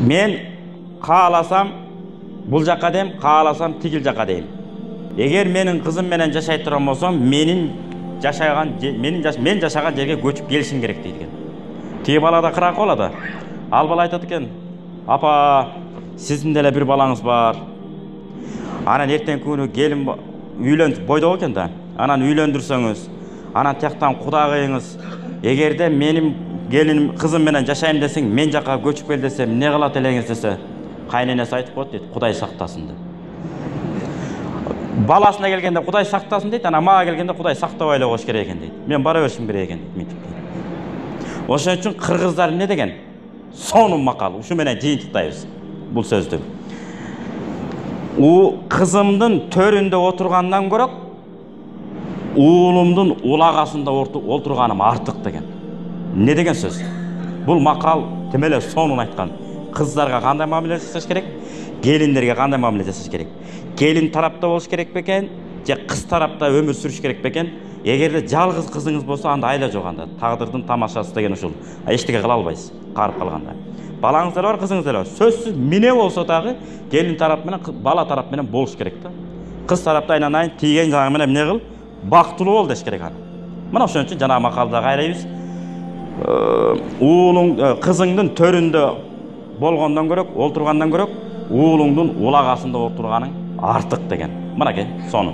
Мен кааласам бул жакка дейм, кааласам тигил жакка дейм. Эгер менин кызым менен жашай турган болсом, мен жашаган жерге көчүп келишим керек дейт экен. Тиги бала да кырак болот да. Ал бала айтат экен: "Апа, сиздин деле бир балаңыз бар. Анан эртеңки күнү келин үйлөнүп бойдоо экен да. Анан үйлөндүрсөңүз, анан тияктан куда кыйыңыз. Эгерде менин келиним кызым менен жашайм десең, мен жакка көчүп кел десем, эмне кылат элеңиз десе, кайненеси айтып коет дейт, Кудай сактасын деп. Баласына келгенде Кудай сактасын дейт, анан мага келгенде Кудай сактабай эле коюш керек экен дейт. Мен бара беришим керек экен дейт. Ошон үчүн кыргыздар эмне деген? Сонун макал, ушу менен жыйынтыктайбыз бул сөздү. Кызымдын төрүндө отургандан көрөк, уулумдун улагасында отурганым артык деген. Не деген сөз? Бул макал тим эле сонун айткан. Кыздарга кандай мамиле жасаш керек? Келиндерге кандай мамиле жасаш керек? Келин тарапта болуш керек бекен, же кыз тарапта өмүр сүрүш керек бекен? Эгерде жалгыз кызыңыз болсо, анда айла жоганда, тагдырдын тамашасы деген ушул. Эчтеке кыла албайсыз, карып калганда. Балаңыз деле бар, кызыңыз деле бар. Сөзсүз мине болсо дагы келин тарап менен, бала тарап менен болуш керек да. Кыз тарапта айнанайын тийген жагы менен эмне кыл? Бактылуу бол деш керек аны. Мына ошон үчүн жана макалда кайрайбыз. Кызыңдын төрүндө болгондон көрөк, олтургандан көрөк, уулуңдун улагасында отурганың артык деген. Мынакей, сону.